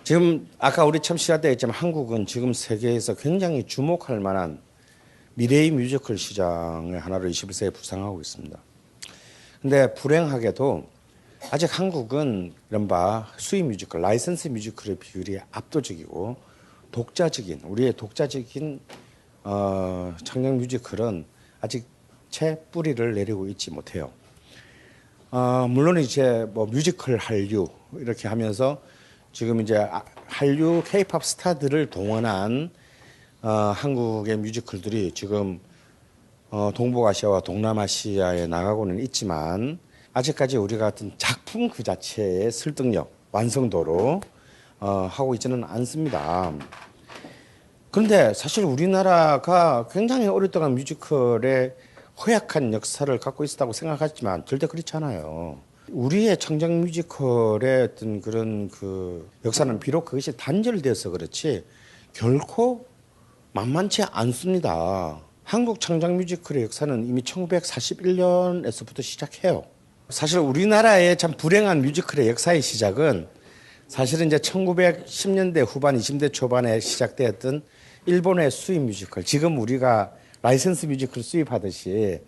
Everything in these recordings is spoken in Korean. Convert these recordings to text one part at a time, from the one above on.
지금 아까 우리 처음 시작 때 했지만 한국은 지금 세계에서 굉장히 주목할 만한 미래의 뮤지컬 시장의 하나로 21세기에 부상하고 있습니다. 근데 불행하게도 아직 한국은 이른바 수입 뮤지컬, 라이선스 뮤지컬의 비율이 압도적이고 우리의 독자적인 창작 뮤지컬은 아직 채 뿌리를 내리고 있지 못해요. 물론 이제 뭐 뮤지컬 한류 이렇게 하면서 지금 이제 한류 K-팝 스타들을 동원한 한국의 뮤지컬들이 지금 동북아시아와 동남아시아에 나가고는 있지만 아직까지 우리가 같은 작품 그 자체의 설득력, 완성도로 하고 있지는 않습니다. 그런데 사실 우리나라가 굉장히 오랫동안 뮤지컬에 허약한 역사를 갖고 있었다고 생각하지만 절대 그렇지 않아요. 우리의 창작 뮤지컬의 어떤 그런 그 역사는 비록 그것이 단절돼서 그렇지 결코 만만치 않습니다. 한국 창작 뮤지컬의 역사는 이미 1941년에서부터 시작해요. 사실 우리나라의 참 불행한 뮤지컬의 역사의 시작은 사실은 이제 1910년대 후반, 20대 초반에 시작되었던 일본의 수입 뮤지컬, 지금 우리가 라이선스 뮤지컬 수입하듯이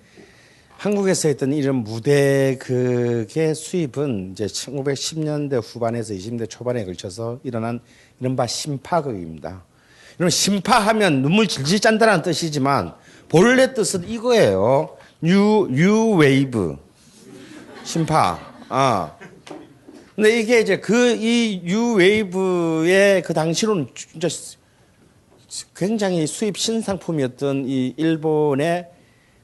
한국에서 했던 이런 무대 그게 수입은 이제 1910년대 후반에서 20대 초반에 걸쳐서 일어난 이른바 신파극입니다. 이런 신파하면 눈물 질질 짠다는 뜻이지만 본래 뜻은 이거예요. 뉴 웨이브. 신파. 근데 이게 이제 이 뉴 웨이브의 그 당시로는 진짜 굉장히 수입 신상품이었던 이 일본의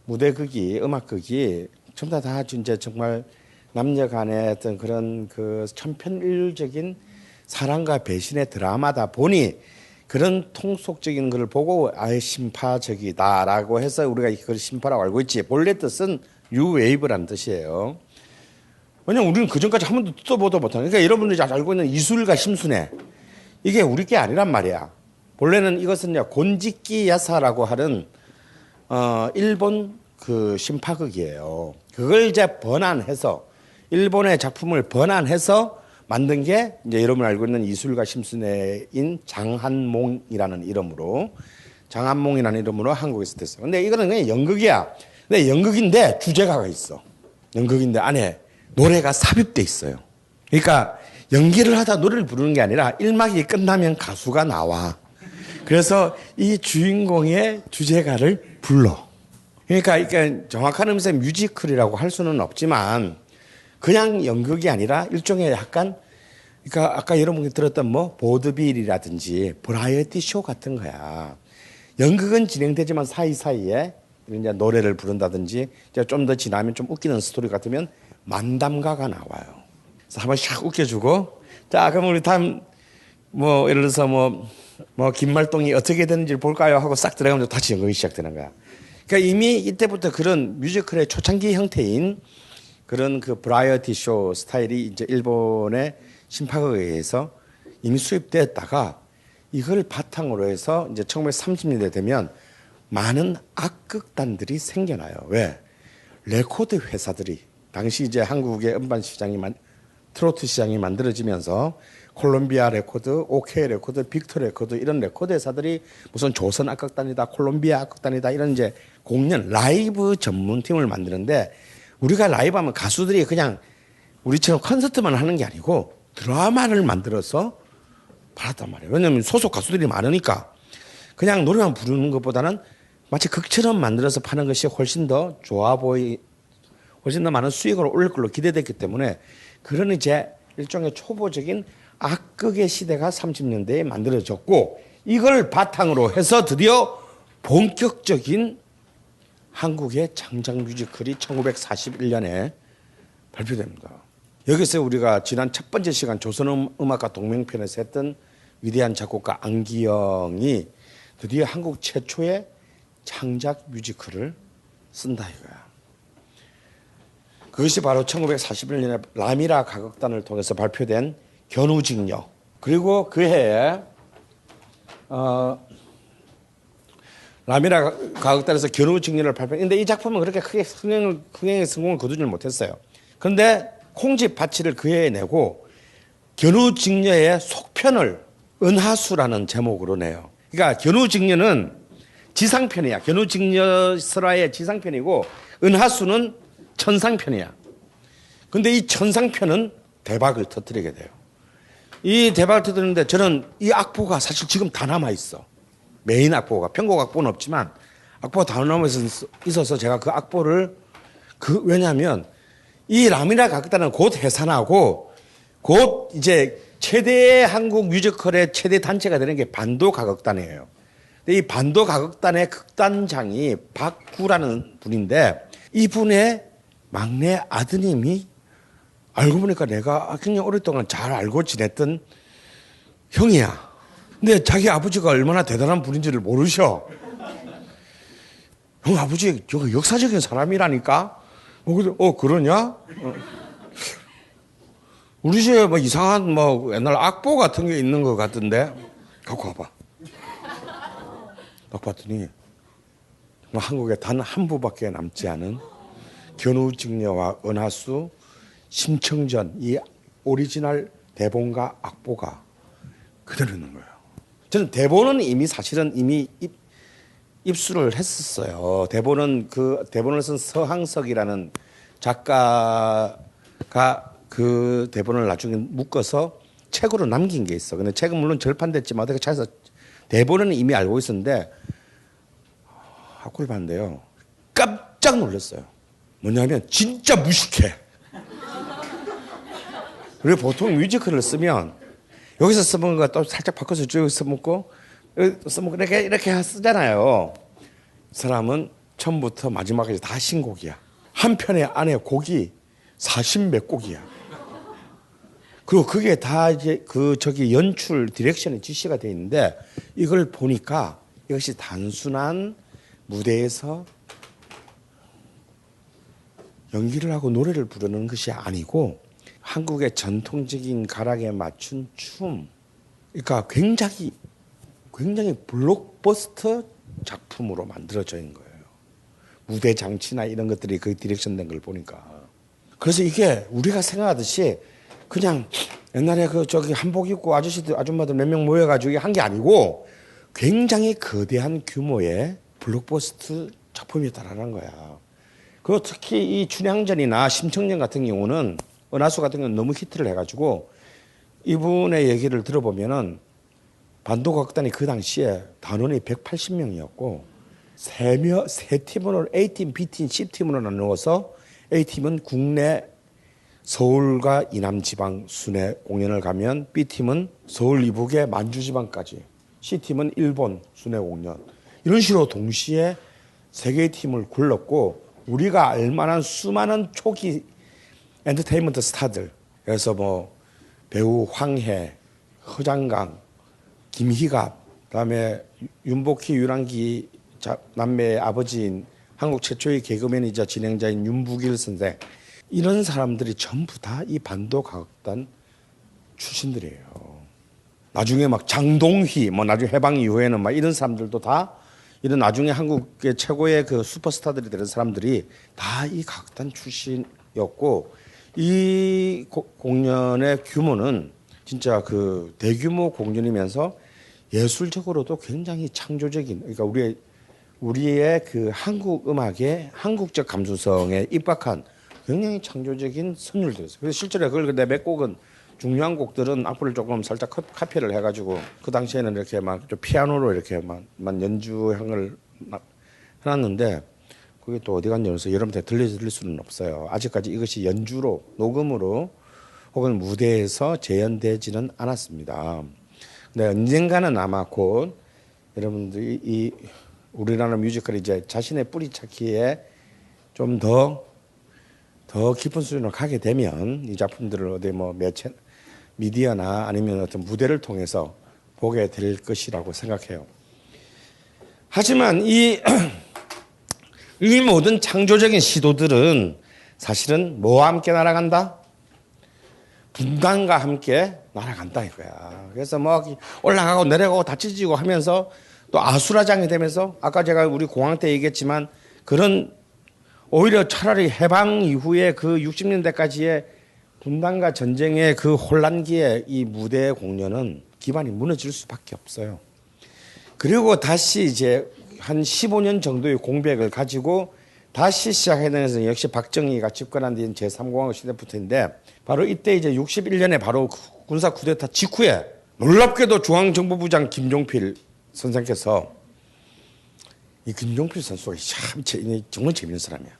무대극이, 음악극이 전부 다 진짜 정말 남녀 간의 어떤 그런 그 천편일률적인 사랑과 배신의 드라마다 보니 그런 통속적인 것을 보고 아예 신파적이다라고 해서 우리가 이걸 신파라고 알고 있지. 본래 뜻은 뉴웨이브라는 뜻이에요. 왜냐면 우리는 그전까지 한 번도 듣도 보도 못하는. 그러니까 여러분들이 잘 알고 있는 이술과 심순애 이게 우리 게 아니란 말이야. 본래는 이것은 곤지키 야사라고 하는 일본 그 신파극이에요. 그걸 이제 번안해서 일본의 작품을 번안해서 만든 게 이제 여러분 알고 있는 이술가 심순애인 장한몽이라는 이름으로 한국에서 됐어요. 근데 이거는 그냥 연극이야. 근데 연극인데 주제가가 있어. 연극인데 안에 노래가 삽입돼 있어요. 그러니까 연기를 하다 노래를 부르는 게 아니라 1막이 끝나면 가수가 나와. 그래서 이 주인공의 주제가를 불러. 그러니까 정확한 의미에서 뮤지컬이라고 할 수는 없지만 그냥 연극이 아니라 일종의 약간 그러니까 아까 여러분이 들었던 뭐 보드빌이라든지 버라이어티 쇼 같은 거야. 연극은 진행되지만 사이사이에 이제 노래를 부른다든지 좀 더 지나면 좀 웃기는 스토리 같으면 만담가가 나와요. 그래서 한번 샥 웃겨주고 자 그럼 우리 다음 뭐 예를 들어서 뭐 김말동이 어떻게 되는지 볼까요 하고 싹 들어가면 다시 연극이 시작되는 거야. 그러니까 이미 이때부터 그런 뮤지컬의 초창기 형태인 그런 그 브라이어티 쇼 스타일이 이제 일본의 신파극에 의해서 이미 수입되었다가 이걸 바탕으로 해서 이제 1930년대 되면 많은 악극단들이 생겨나요. 왜? 레코드 회사들이 당시 이제 한국의 음반 시장이 트로트 시장이 만들어지면서 콜롬비아 레코드, 오케이 레코드, 빅터 레코드 이런 레코드 회사들이 무슨 조선 악극단이다, 콜롬비아 악극단이다 이런 이제 공연 라이브 전문 팀을 만드는데 우리가 라이브 하면 가수들이 그냥 우리처럼 콘서트만 하는 게 아니고 드라마를 만들어서 팔았단 말이에요. 왜냐하면 소속 가수들이 많으니까 그냥 노래만 부르는 것보다는 마치 극처럼 만들어서 파는 것이 훨씬 더 훨씬 더 많은 수익을 올릴 걸로 기대됐기 때문에 그런 이제 일종의 초보적인 악극의 시대가 30년대에 만들어졌고 이걸 바탕으로 해서 드디어 본격적인 한국의 창작 뮤지컬이 1941년에 발표됩니다. 여기서 우리가 지난 첫 번째 시간 조선음악과 동맹편에서 했던 위대한 작곡가 안기영이 드디어 한국 최초의 창작 뮤지컬을 쓴다 이거야. 그것이 바로 1941년에 라미라 가극단을 통해서 발표된 견우직녀. 그리고 그 해에 라미라 가극단에서 견우직녀를 발표했는데 이 작품은 그렇게 크게 흥행의 성공을 거두지를 못했어요. 그런데 콩쥐 파치를 그 해에 내고 견우직녀의 속편을 은하수라는 제목으로 내요. 그러니까 견우직녀는 지상편이야. 견우직녀설화의 지상편이고 은하수는 천상편이야. 근데 이 천상편은 대박을 터뜨리게 돼요. 이 대박을 터뜨리는데 저는 이 악보가 사실 지금 다 남아있어. 메인 악보가. 편곡 악보는 없지만 악보가 다 남아있어서 제가 그 악보를 왜냐하면 이 라미나 가극단은 곧 해산하고 곧 이제 최대 한국 뮤지컬의 최대 단체가 되는 게 반도 가극단이에요. 근데 이 반도 가극단의 극단장이 박구라는 분인데 이분의 막내 아드님이 알고 보니까 내가 굉장히 오랫동안 잘 알고 지냈던 형이야. 근데 자기 아버지가 얼마나 대단한 분인지를 모르셔. 형 아버지 역사적인 사람이라니까. 그러냐? 우리 집에 뭐 이상한 뭐 옛날 악보 같은 게 있는 것 같은데 갖고 와봐. 딱 봤더니 한국에 단 한 부밖에 남지 않은 견우직녀와 은하수 심청전 이 오리지널 대본과 악보가 그대로 있는 거예요. 저는 대본은 사실은 이미 입수를 했었어요. 대본을 쓴 서항석이라는 작가가 그 대본을 나중에 묶어서 책으로 남긴 게 있어. 근데 책은 물론 절판됐지만 어떻게 찾아서 대본은 이미 알고 있었는데 악보를 봤는데요. 깜짝 놀랐어요. 뭐냐면 진짜 무식해. 그리고 보통 뮤지컬을 쓰면 여기서 써먹은 거 또 살짝 바꿔서 쭉 써먹고 이렇게 쓰잖아요. 사람은 처음부터 마지막까지 다 신곡이야. 한 편의 안에 곡이 40몇 곡이야. 그리고 그게 다 이제 연출 디렉션의 지시가 돼 있는데 이걸 보니까 이것이 단순한 무대에서 연기를 하고 노래를 부르는 것이 아니고 한국의 전통적인 가락에 맞춘 춤. 그러니까 굉장히 블록버스터 작품으로 만들어져 있는 거예요. 무대 장치나 이런 것들이 그 디렉션 된 걸 보니까. 그래서 이게 우리가 생각하듯이 그냥 옛날에 한복 입고 아줌마들 몇 명 모여가지고 한 게 아니고 굉장히 거대한 규모의 블록버스터 작품이었다라는 거야. 그리고 특히 이 춘향전이나 심청전 같은 경우는 은하수 같은 경우는 너무 히트를 해가지고 이분의 얘기를 들어보면은 반도각단이 그 당시에 단원이 180명이었고 세 팀으로 A팀, B팀, C팀으로 나누어서 A팀은 국내 서울과 이남 지방 순회 공연을 가면 B팀은 서울 이북의 만주 지방까지, C팀은 일본 순회 공연, 이런 식으로 동시에 세 개의 팀을 굴렀고 우리가 알만한 수많은 초기 엔터테인먼트 스타들, 그래서 뭐 배우 황해, 허장강, 김희갑, 그다음에 윤복희, 유랑기 남매의 아버지인 한국 최초의 개그맨이자 진행자인 윤북일 선생, 이런 사람들이 전부 다 이 반도 가극단 출신들이에요. 나중에 막 장동휘, 뭐 나중에 해방 이후에는 막 이런 사람들도 다 이런 나중에 한국의 최고의 그 슈퍼스타들이 되는 사람들이 다 이 가극단 출신이었고 이 공연의 규모는 진짜 그 대규모 공연이면서 예술적으로도 굉장히 창조적인, 그러니까 우리의 그 한국 음악의 한국적 감수성에 입각한 굉장히 창조적인 선율들이었어요. 그래서 실제로 그걸 내 몇 곡은 중요한 곡들은 악보를 조금 살짝 카피를 해가지고 그 당시에는 이렇게 막 좀 피아노로 이렇게 막 연주형을 해놨는데 그게 또 어디 갔냐 해서 여러분한테 들릴 수는 없어요. 아직까지 이것이 연주로, 녹음으로 혹은 무대에서 재현되지는 않았습니다. 근데 언젠가는 아마 곧 여러분들이 이 우리나라 뮤지컬이 이제 자신의 뿌리 찾기에 좀 더 깊은 수준으로 가게 되면 이 작품들을 어디 뭐 미디어나 아니면 어떤 무대를 통해서 보게 될 것이라고 생각해요. 하지만 이 모든 창조적인 시도들은 사실은 뭐와 함께 날아간다? 분단과 함께 날아간다 이거야. 그래서 뭐 올라가고 내려가고 다치지고 하면서 또 아수라장이 되면서 아까 제가 우리 공항 때 얘기했지만 그런 오히려 차라리 해방 이후에 그 60년대까지의 분단과 전쟁의 그 혼란기에 이 무대 공연은 기반이 무너질 수밖에 없어요. 그리고 다시 이제 한 15년 정도의 공백을 가지고 다시 시작해야 되는 것은 역시 박정희가 집권한 뒤인 제3공화국 시대부터인데 바로 이때 이제 61년에 바로 군사 쿠데타 직후에 놀랍게도 중앙정보부장 김종필 선생께서 이 김종필 선수가 참 정말 재밌는 사람이야.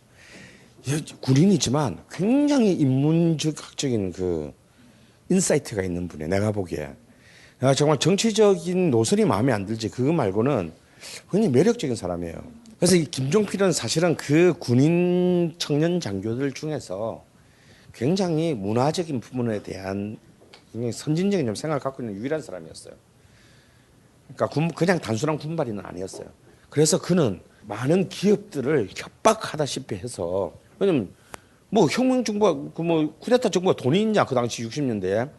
군인이지만 굉장히 인문학적인 그 인사이트가 있는 분이에요. 내가 보기에. 내가 정말 정치적인 노선이 마음에 안 들지 그거 말고는 굉장히 매력적인 사람이에요. 그래서 이 김종필은 사실은 그 군인 청년 장교들 중에서 굉장히 문화적인 부분에 대한 굉장히 선진적인 좀 생각을 갖고 있는 유일한 사람이었어요. 그러니까 그냥 단순한 군발이는 아니었어요. 그래서 그는 많은 기업들을 협박하다시피 해서 왜냐면 뭐 혁명 정부가 뭐 쿠데타 정부가 돈이 있냐 그 당시 60년대에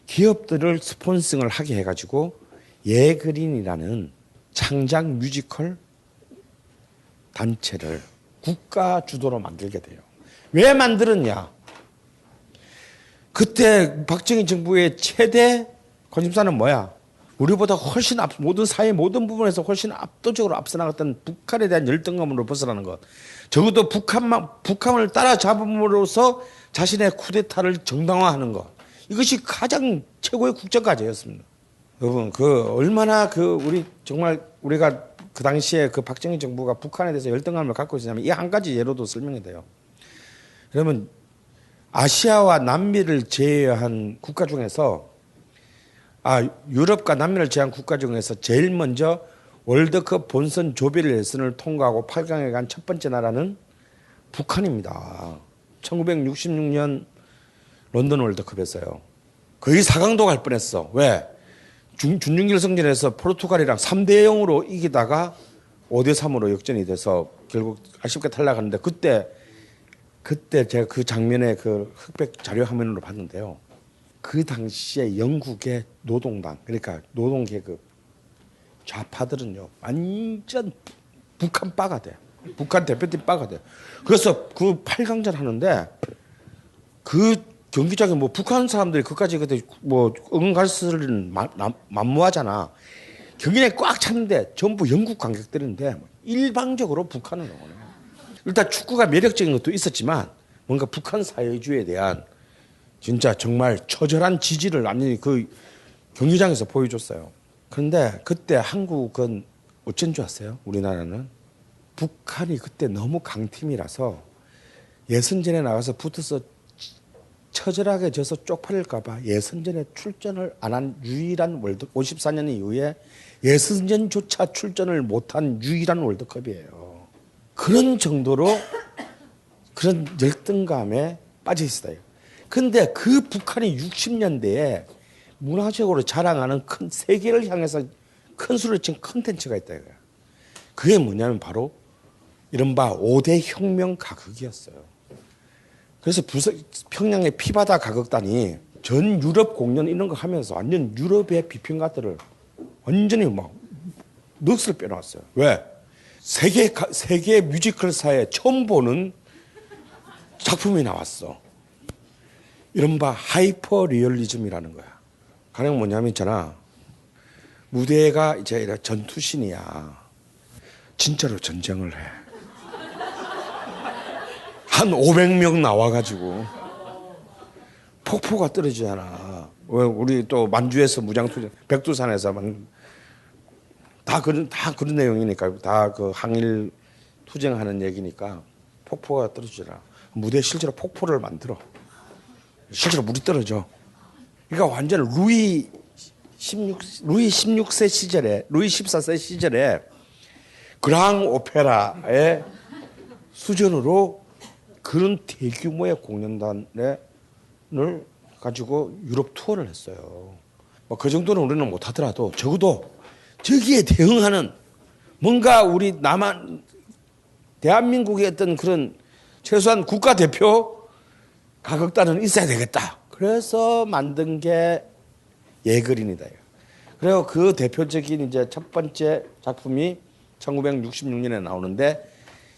기업들을 스폰싱을 하게 해가지고 예그린이라는 창작 뮤지컬 단체를 국가 주도로 만들게 돼요. 왜 만들었냐? 그때 박정희 정부의 최대 관심사는 뭐야? 우리보다 훨씬 모든 사회 모든 부분에서 훨씬 압도적으로 앞서 나갔던 북한에 대한 열등감으로 벗어나는 것. 적어도 북한을 따라잡음으로써 자신의 쿠데타를 정당화하는 것. 이것이 가장 최고의 국정 과제였습니다. 여러분, 얼마나 우리가 그 당시에 그 박정희 정부가 북한에 대해서 열등감을 갖고 있었냐면 이 한 가지 예로도 설명이 돼요. 그러면 아시아와 남미를 제외한 국가 중에서 유럽과 남미를 제외한 국가 중에서 제일 먼저 월드컵 본선 조별 예선을 통과하고 8강에 간 첫 번째 나라는 북한입니다. 1966년 런던 월드컵에서요. 거의 4강도 갈 뻔했어. 왜? 준중결승전에서 포르투갈이랑 3대 0으로 이기다가 5대 3으로 역전이 돼서 결국 아쉽게 탈락하는데 그때 제가 그 장면의 그 흑백 자료 화면으로 봤는데요. 그 당시에 영국의 노동당 그러니까 노동계급 좌파들은요 완전 북한 빠가 돼. 북한 대표팀 빠가 돼. 그래서 그 8강전 하는데 그 경기장에 뭐 북한 사람들이 그까지 그때 뭐 응갈스를 만무하잖아. 경기장에 꽉 찼는데 전부 영국 관객들인데 일방적으로 북한을 응원해요. 일단 축구가 매력적인 것도 있었지만 뭔가 북한 사회주의에 대한 진짜 정말 처절한 지지를 완전히 그 경기장에서 보여줬어요. 그런데 그때 한국은 어쩐 줄 아세요? 우리나라는 북한이 그때 너무 강팀이라서 예선전에 나가서 붙어서 처절하게 져서 쪽팔릴까 봐 예선전에 출전을 안 한 유일한 54년 이후에 예선전조차 출전을 못한 유일한 월드컵이에요. 그런 정도로 그런 열등감에 빠져 있어요. 근데 그 북한이 60년대에 문화적으로 자랑하는 큰 세계를 향해서 큰 수를 친 컨텐츠가 있다 이거야. 그게 뭐냐면 바로 이른바 5대 혁명 가극이었어요. 그래서 평양의 피바다 가극단이 전 유럽 공연 이런 거 하면서 완전 유럽의 비평가들을 완전히 막 넋을 빼놨어요. 왜? 세계 뮤지컬사에 처음 보는 작품이 나왔어. 이른바 하이퍼 리얼리즘이라는 거야. 가령 뭐냐면 있잖아. 무대가 이제 전투신이야. 진짜로 전쟁을 해. 한 500명 나와가지고 폭포가 떨어지잖아. 우리 또 만주에서 무장투쟁, 백두산에서 다 그런 내용이니까 다 그 항일 투쟁하는 얘기니까 폭포가 떨어지잖아. 무대에 실제로 폭포를 만들어. 실제로 물이 떨어져. 그러니까 완전 루이 16세 시절에, 루이 14세 시절에 그랑 오페라의 수준으로 그런 대규모의 공연단을 가지고 유럽 투어를 했어요. 뭐 그 정도는 우리는 못하더라도 적어도 저기에 대응하는 뭔가 우리 대한민국의 어떤 그런 최소한 국가대표 가극단은 있어야 되겠다. 그래서 만든 게 예그린이다. 그리고 그 대표적인 이제 첫 번째 작품이 1966년에 나오는데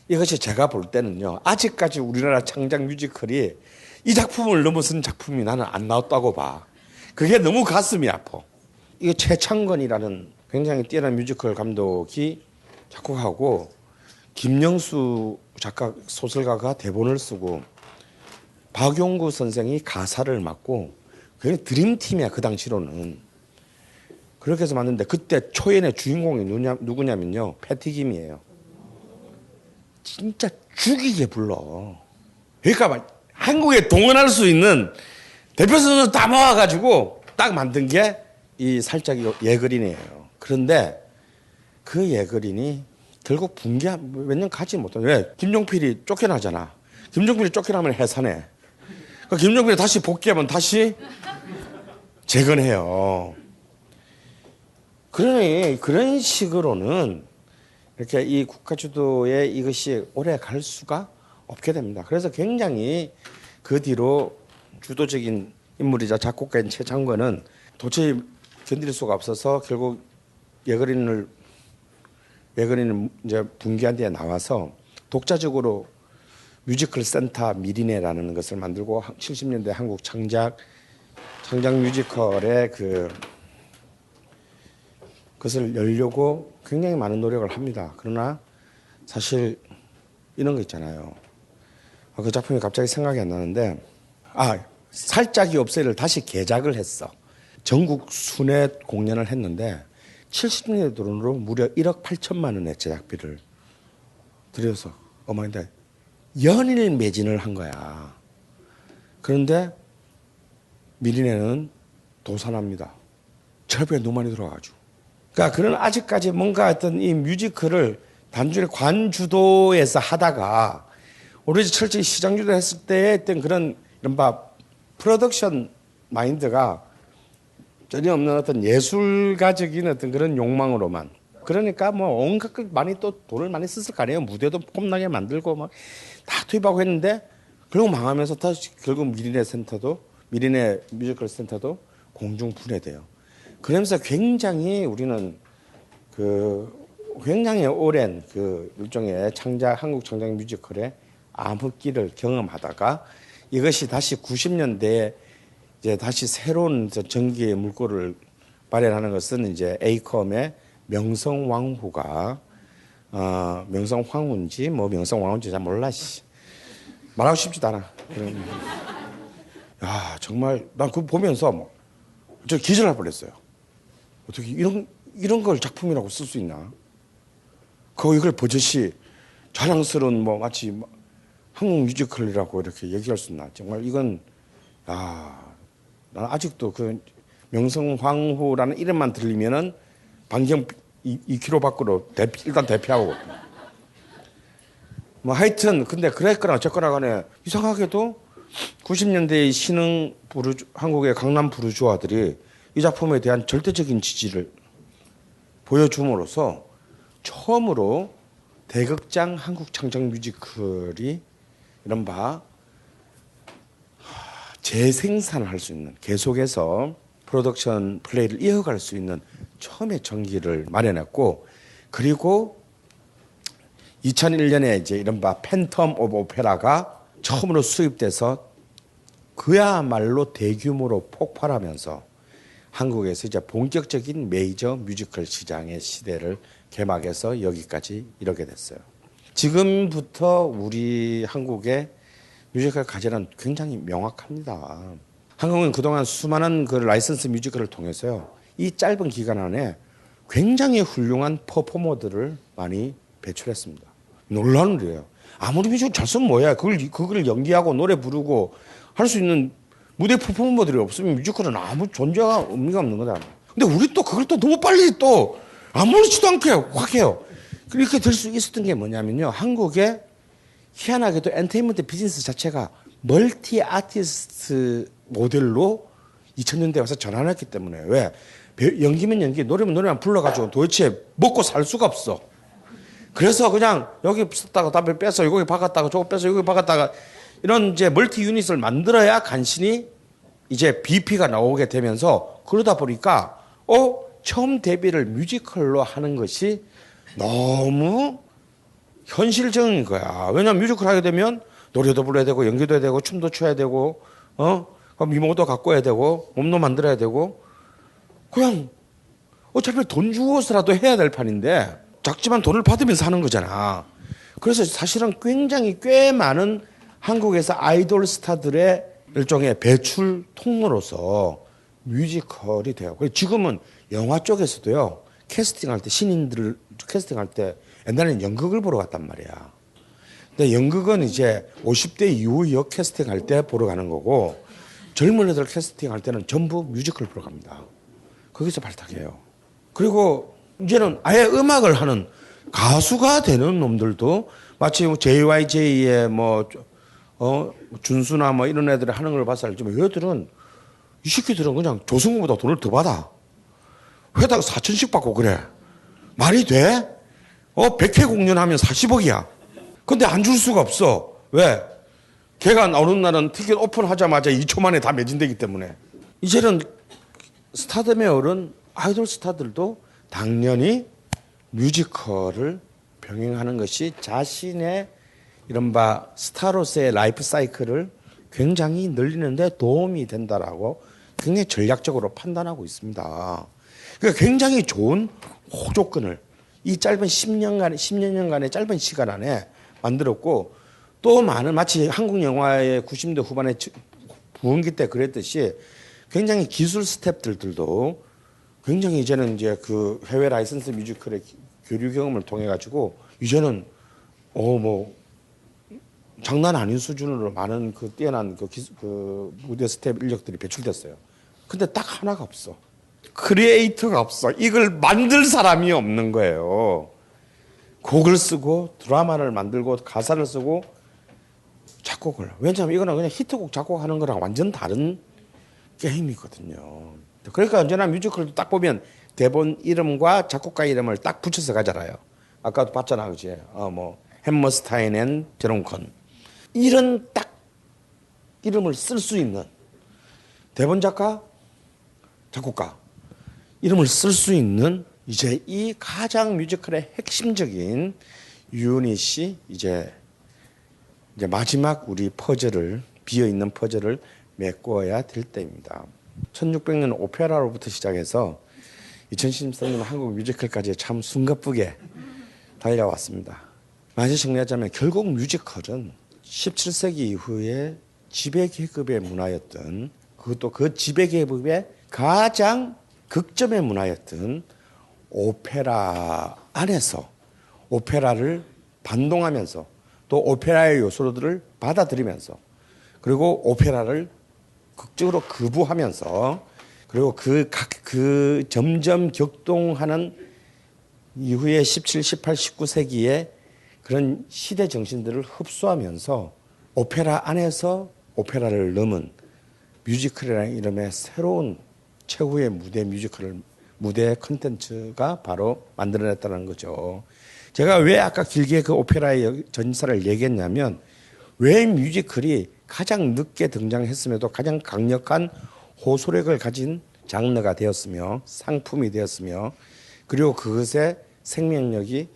이것이 제가 볼 때는요. 아직까지 우리나라 창작 뮤지컬이 이 작품을 넘어선 작품이 나는 안 나왔다고 봐. 그게 너무 가슴이 아파. 이게 최창건이라는 굉장히 뛰어난 뮤지컬 감독이 작곡하고 김영수 작가 소설가가 대본을 쓰고 박용구 선생이 가사를 맡고 굉장히 드림팀이야 그 당시로는. 그렇게 해서 만드는데 그때 초연의 주인공이 누구냐면요 패티김이에요. 진짜 죽이게 불러. 그러니까 막 한국에 동원할 수 있는 대표 선수 다 모아가지고 딱 만든 게 이 살짝이 예그린이에요. 그런데 그 예그린이 결국 붕괴 몇 년 가지 못한. 왜? 김종필이 쫓겨나잖아. 김종필이 쫓겨나면 해산해. 그러니까 김종필이 다시 복귀하면 다시 재건해요. 그러니 그런 식으로는 이렇게 이 국가 주도의 이것이 오래 갈 수가 없게 됩니다. 그래서 굉장히 그 뒤로 주도적인 인물이자 작곡가인 최창건은 도저히 견딜 수가 없어서 결국 예그린을 이제 붕괴한 뒤에 나와서 독자적으로 뮤지컬 센터 미리네라는 것을 만들고 70년대 한국 창작 뮤지컬의 그것을 열려고 굉장히 많은 노력을 합니다. 그러나 사실 이런 거 있잖아요. 그 작품이 갑자기 생각이 안 나는데 살짝이 없어요를 다시 개작을 했어. 전국 순회 공연을 했는데 70년대 돈으로 무려 1억 8천만 원의 제작비를 들여서 어마인데 연일 매진을 한 거야. 그런데 미리네는 도산합니다. 철벽에 너무 많이 들어가가지고. 그러니까 그런 아직까지 뭔가 어떤 이 뮤지컬을 단순히 관주도에서 하다가 오로지 철저히 시장주도 했을 때 했던 그런 이른바 프로덕션 마인드가 전혀 없는 어떤 예술가적인 어떤 그런 욕망으로만. 그러니까 뭐 온갖 걸 많이 또 돈을 많이 썼을 거 아니에요. 무대도 폼나게 만들고 막 다 투입하고 했는데 결국 망하면서 다시 결국 미리네 뮤지컬 센터도 공중 분해돼요. 그러면서 굉장히 우리는 굉장히 오랜 일종의 한국 창작 뮤지컬의 암흑기를 경험하다가 이것이 다시 90년대에 이제 다시 새로운 전기의 물꼬를 발현하는 것은 이제 에이컴의 명성황후가 명성황후인지 명성황후인지 잘 몰라. 말하고 싶지도 않아. 야 정말 난 그거 보면서 저 기절할 뻔했어요. 어떻게 이런 걸 작품이라고 쓸 수 있나? 이걸 버젓이 자랑스러운 마치 한국 뮤지컬이라고 이렇게 얘기할 수 있나? 정말 이건 난 아직도 그 명성황후라는 이름만 들리면은 반경 2km 밖으로 일단 대피하고. 하여튼 근데 그랬거나 저거나 간에 이상하게도 90년대의 한국의 강남 부르주아들이 이 작품에 대한 절대적인 지지를 보여줌으로써 처음으로 대극장 한국 창작 뮤지컬이 이른바 재생산을 할 수 있는, 계속해서 프로덕션 플레이를 이어갈 수 있는 처음의 전기를 마련했고, 그리고 2001년에 이제 이른바 팬텀 오브 오페라가 처음으로 수입돼서 그야말로 대규모로 폭발하면서 한국에서 이제 본격적인 메이저 뮤지컬 시장의 시대를 개막해서 여기까지 이르게 됐어요. 지금부터 우리 한국의 뮤지컬 가치는 굉장히 명확합니다. 한국은 그동안 수많은 라이선스 뮤지컬을 통해서요, 이 짧은 기간 안에 굉장히 훌륭한 퍼포머들을 많이 배출했습니다. 놀라는 일이에요. 아무리 뮤지컬 잘 쓰면 뭐야? 그걸 연기하고 노래 부르고 할 수 있는 무대 퍼포머들이 없으면 뮤지컬은 아무 존재가 의미가 없는 거다. 근데 우리 또 그걸 또 너무 빨리 또 아무렇지도 않게 확 해요. 이렇게 될 수 있었던 게 뭐냐면요, 한국의 희한하게도 엔터테인먼트 비즈니스 자체가 멀티 아티스트 모델로 2000년대에 와서 전환했기 때문에. 왜? 연기면 연기, 노래면 노래만 불러가지고 도대체 먹고 살 수가 없어. 그래서 그냥 여기 썼다가 담배 빼서 여기 박았다가 저거 빼서 여기 박았다가 이런 이제 멀티 유닛을 만들어야 간신히 이제 BP가 나오게 되면서, 그러다 보니까 처음 데뷔를 뮤지컬로 하는 것이 너무 현실적인 거야. 왜냐면 뮤지컬 하게 되면 노래도 불러야 되고 연기도 해야 되고 춤도 춰야 되고 미모도 갖고 해야 되고 몸도 만들어야 되고, 그냥 어차피 돈 주고서라도 해야 될 판인데 작지만 돈을 받으면서 하는 거잖아. 그래서 사실은 굉장히 꽤 많은 한국에서 아이돌 스타들의 일종의 배출 통로로서 뮤지컬이 돼요. 그리고 지금은 영화 쪽에서도요. 캐스팅할 때 신인들을 캐스팅할 때 옛날에는 연극을 보러 갔단 말이야. 근데 연극은 이제 50대 이후 역 캐스팅할 때 보러 가는 거고 젊은 애들 캐스팅할 때는 전부 뮤지컬 보러 갑니다. 거기서 발탁해요. 그리고 이제는 아예 음악을 하는 가수가 되는 놈들도 마치 JYJ의 준수나 뭐 이런 애들이 하는 걸 봐서 알지만 얘들은 이 새끼들은 그냥 조승우보다 돈을 더 받아. 회당 4천씩 받고 그래. 말이 돼? 100회 공연하면 40억이야. 근데 안 줄 수가 없어. 왜? 걔가 나오는 날은 티켓 오픈하자마자 2초 만에 다 매진되기 때문에. 이제는 스타덤에 오른 아이돌 스타들도 당연히 뮤지컬을 병행하는 것이 자신의 이른바 스타로서의 라이프 사이클을 굉장히 늘리는데 도움이 된다라고 굉장히 전략적으로 판단하고 있습니다. 그러니까 굉장히 좋은 호조건을 이 짧은 10년간의 짧은 시간 안에 만들었고 또 많은 마치 한국 영화의 90년대 후반에 부흥기 때 그랬듯이 굉장히 기술 스태프들도 굉장히 이제는 이제 그 해외 라이선스 뮤지컬의 교류 경험을 통해 가지고 이제는 장난 아닌 수준으로 많은 그 뛰어난 그 무대 스텝 인력들이 배출됐어요. 근데 딱 하나가 없어. 크리에이터가 없어. 이걸 만들 사람이 없는 거예요. 곡을 쓰고 드라마를 만들고 가사를 쓰고 작곡을. 왜냐하면 이거는 그냥 히트곡 작곡하는 거랑 완전 다른 게임이거든요. 그러니까 언제나 뮤지컬도 딱 보면 대본 이름과 작곡가 이름을 딱 붙여서 가잖아요. 아까도 봤잖아, 그지? 햄머스타인 앤 제롬컨. 이런 딱 이름을 쓸 수 있는 대본 작가, 작곡가 이름을 쓸 수 있는 이제 이 가장 뮤지컬의 핵심적인 유닛이 이제 마지막 우리 퍼즐을 비어있는 퍼즐을 메꿔야 될 때입니다. 1600년 오페라로부터 시작해서 2013년 한국 뮤지컬까지 참 숨가쁘게 달려왔습니다. 마저 정리하자면 결국 뮤지컬은 17세기 이후에 지배계급의 문화였던 그것도 그 지배계급의 가장 극점의 문화였던 오페라 안에서 오페라를 반동하면서 또 오페라의 요소들을 받아들이면서 그리고 오페라를 극적으로 거부하면서 그리고 그 점점 격동하는 이후에 17, 18, 19세기의 그런 시대 정신들을 흡수하면서 오페라 안에서 오페라를 넘은 뮤지컬이라는 이름의 새로운 최후의 무대 컨텐츠가 바로 만들어냈다는 거죠. 제가 왜 아까 길게 그 오페라의 전사를 얘기했냐면 왜 뮤지컬이 가장 늦게 등장했음에도 가장 강력한 호소력을 가진 장르가 되었으며 상품이 되었으며 그리고 그것의 생명력이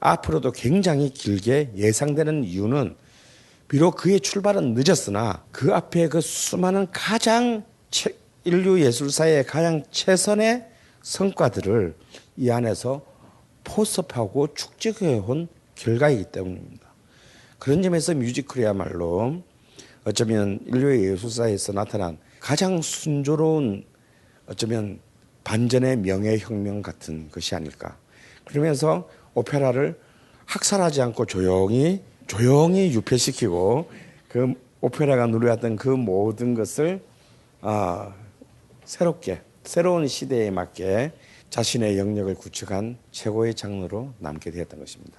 앞으로도 굉장히 길게 예상되는 이유는 비록 그의 출발은 늦었으나 그 앞에 그 수많은 인류 예술사의 가장 최선의 성과들을 이 안에서 포섭하고 축적해온 결과이기 때문입니다. 그런 점에서 뮤지컬이야말로 어쩌면 인류의 예술사에서 나타난 가장 순조로운 어쩌면 반전의 명예혁명 같은 것이 아닐까. 그러면서 오페라를 학살하지 않고 조용히 유폐시키고 그 오페라가 누려왔던 그 모든 것을 새로운 시대에 맞게 자신의 영역을 구축한 최고의 장르로 남게 되었던 것입니다.